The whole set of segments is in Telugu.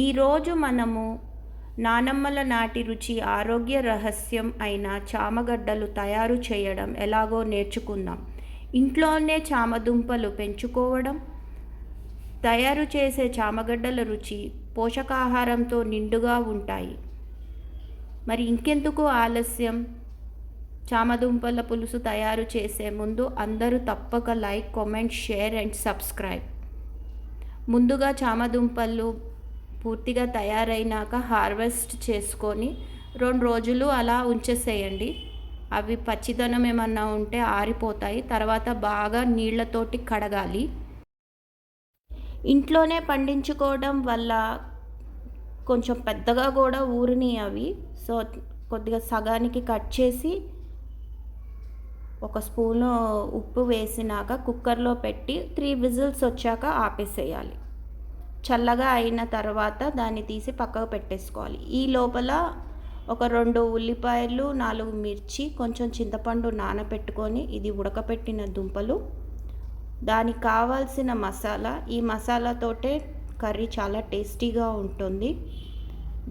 ఈరోజు మనము నానమ్మల నాటి రుచి ఆరోగ్య రహస్యం అయిన చామగడ్డలు తయారు చేయడం ఎలాగో నేర్చుకుందాం. ఇంట్లోనే చామదుంపలు పెంచుకోవడం, తయారు చేసే చామగడ్డల రుచి పోషకాహారంతో నిండుగా ఉంటాయి. మరి ఇంకెందుకు ఆలస్యం? చామదుంపల పులుసు తయారు చేసే ముందు అందరూ తప్పక like, comment, share and subscribe. ముందుగా చామదుంపలు పూర్తిగా తయారైనాక హార్వెస్ట్ చేసుకొని 2 రోజులు అలా ఉంచేసేయండి. అవి పచ్చిదనం ఏమన్నా ఉంటే ఆరిపోతాయి. తర్వాత బాగా నీళ్ళతోటి కడగాలి. ఇంట్లోనే పండించుకోవడం వల్ల కొంచెం పెద్దగా కూడా ఊరిని అవి. సో కొద్దిగా సగానికి కట్ చేసి 1 స్పూను ఉప్పు వేసినాక కుక్కర్లో పెట్టి 3 విజిల్స్ వచ్చాక ఆపేసేయాలి. చల్లగా అయిన తర్వాత దాన్ని తీసి పక్కకు పెట్టేసుకోవాలి. ఈ లోపల ఒక 2 ఉల్లిపాయలు, 4 మిర్చి, కొంచెం చింతపండు నానబెట్టుకొని, ఇది ఉడకపెట్టిన దుంపలు, దానికి కావాల్సిన మసాలా. ఈ మసాలాతోటే కర్రీ చాలా టేస్టీగా ఉంటుంది.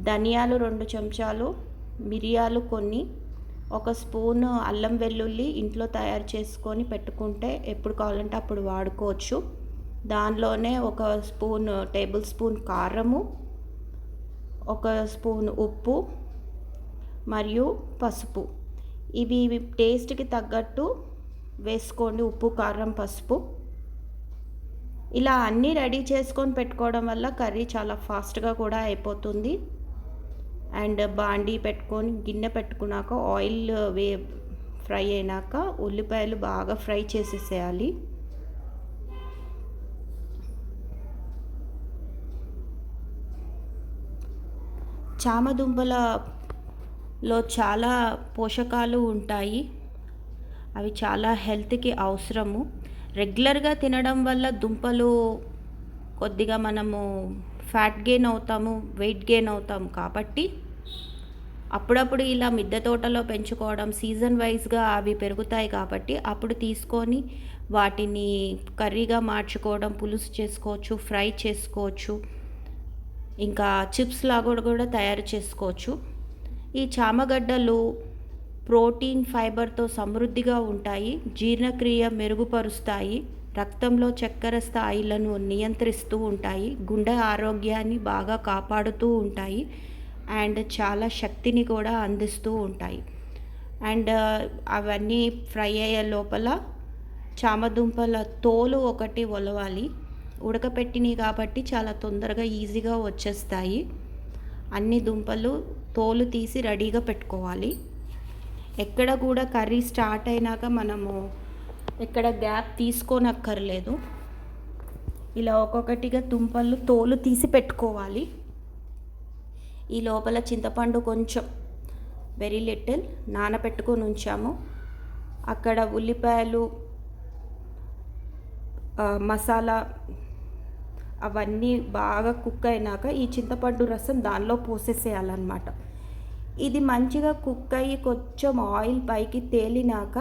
ధనియాలు 2 చెంచాలు, మిరియాలు కొన్ని, 1 స్పూను అల్లం వెల్లుల్లి ఇంట్లో తయారు చేసుకొని పెట్టుకుంటే ఎప్పుడు కావాలంటే అప్పుడు వాడుకోవచ్చు. దానిలోనే 1 టేబుల్ స్పూన్ కారము, 1 స్పూన్ ఉప్పు మరియు పసుపు. ఇవి టేస్ట్కి తగ్గట్టు వేసుకోండి. ఉప్పు, కారం, పసుపు. ఇలా అన్నీ రెడీ చేసుకొని పెట్టుకోవడం వల్ల కర్రీ చాలా ఫాస్ట్గా కూడా అయిపోతుంది. అండ్ బాండీ పెట్టుకొని గిన్నె పెట్టుకున్నాక ఆయిల్ ఫ్రై అయినాక ఉల్లిపాయలు బాగా ఫ్రై చేసేసేయాలి. చామదుంపలలో చాలా పోషకాలు ఉంటాయి. అవి చాలా హెల్త్కి అవసరము. రెగ్యులర్గా తినడం వల్ల దుంపలు కొద్దిగా మనము ఫ్యాట్ గెయిన్ అవుతాము, వెయిట్ గెయిన్ అవుతాము. కాబట్టి అప్పుడప్పుడు ఇలా మిద్దె తోటలో పెంచుకోవడం, సీజన్ వైజ్గా అవి పెరుగుతాయి కాబట్టి అప్పుడు తీసుకొని వాటిని కర్రీగా మార్చుకోవడం, పులుసు చేసుకోవచ్చు, ఫ్రై చేసుకోవచ్చు, ఇంకా చిప్స్ లాగా కూడా తయారు చేసుకోవచ్చు. ఈ చామగడ్డలు ప్రోటీన్, ఫైబర్తో సమృద్ధిగా ఉంటాయి. జీర్ణక్రియ మెరుగుపరుస్తాయి. రక్తంలో చక్కెర స్థాయిలను నియంత్రిస్తూ ఉంటాయి. గుండె ఆరోగ్యాన్ని బాగా కాపాడుతూ ఉంటాయి. అండ్ చాలా శక్తిని కూడా అందిస్తూ ఉంటాయి. అండ్ అవన్నీ ఫ్రై అయ్యే లోపల చామదుంపల తోలు ఒకటి ఒలవాలి. ఉడకపెట్టినవి కాబట్టి చాలా తొందరగా ఈజీగా వచ్చేస్తాయి. అన్ని దుంపలు తోలు తీసి రెడీగా పెట్టుకోవాలి. ఎక్కడ కూడా కర్రీ స్టార్ట్ అయినాక మనము ఎక్కడ గ్యాప్ తీసుకోనక్కర్లేదు. ఇలా ఒక్కొక్కటిగా దుంపలు తోలు తీసి పెట్టుకోవాలి. ఈ లోపల చింతపండు కొంచెం వెరీ లిటిల్ నానబెట్టుకొని ఉంచాము. అక్కడ ఉల్లిపాయలు, మసాలా అవన్నీ బాగా కుక్ అయినాక ఈ చింతపండు రసం దానిలో పోసేసేయాలన్నమాట. ఇది మంచిగా కుక్ అయ్యి కొంచెం ఆయిల్ పైకి తేలినాక,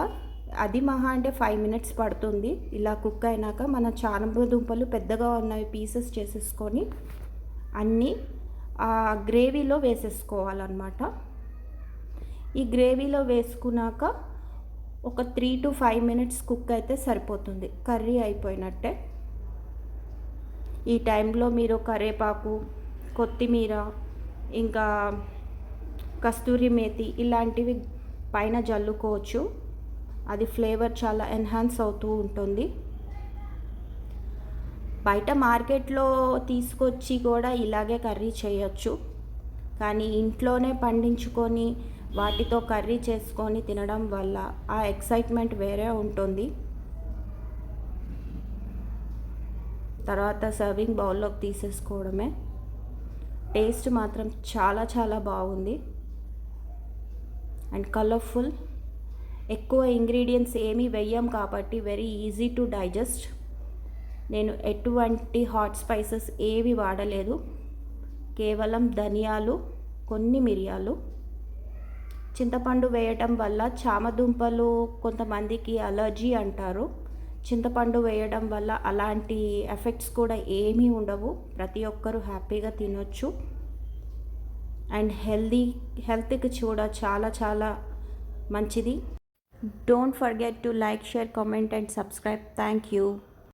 అది మహా అంటే 5 మినిట్స్ పడుతుంది. ఇలా కుక్ అయినాక మన చామదుంపలు పెద్దగా ఉన్నవి పీసెస్ చేసేసుకొని అన్నీ ఆ గ్రేవీలో వేసేసుకోవాలన్నమాట. ఈ గ్రేవీలో వేసుకున్నాక ఒక 3 to 5 మినిట్స్ కుక్ అయితే సరిపోతుంది. కర్రీ అయిపోయినట్టే. ఈ టైంలో మీరు కరివేపాకు, కొత్తిమీర, ఇంకా కస్తూరి మేతి ఇలాంటివి పైన జల్లుకోవచ్చు. అది ఫ్లేవర్ చాలా ఎన్హాన్స్ అవుతూ ఉంటుంది. బయట మార్కెట్లో తీసుకొచ్చి కూడా ఇలాగే కర్రీ చేయొచ్చు. కానీ ఇంట్లోనే పండించుకొని వాటితో కర్రీ చేసుకొని తినడం వల్ల ఆ ఎక్సైట్మెంట్ వేరే ఉంటుంది. తర్వాత సర్వింగ్ బౌల్లోకి తీసేసుకోవడమే. టేస్ట్ మాత్రం చాలా చాలా బాగుంది అండ్ కలర్ఫుల్. ఎక్కువ ఇంగ్రీడియంట్స్ ఏమీ వేయం కాబట్టి వెరీ ఈజీ టు డైజెస్ట్. నేను ఎటువంటి హాట్ స్పైసెస్ ఏవి వాడలేదు. కేవలం ధనియాలు, కొన్ని మిరియాలు. చింతపండు వేయటం వల్ల చామదుంపలు కొంతమందికి అలర్జీ అంటారు. చింతపండు వేయడం వల్ల అలాంటి ఎఫెక్ట్స్ కూడా ఏమీ ఉండవు. ప్రతి ఒక్కరూ హ్యాపీగా తినొచ్చు. అండ్ హెల్త్కి కూడా చాలా చాలా మంచిది. Don't forget to like, share, comment and subscribe. Thank you.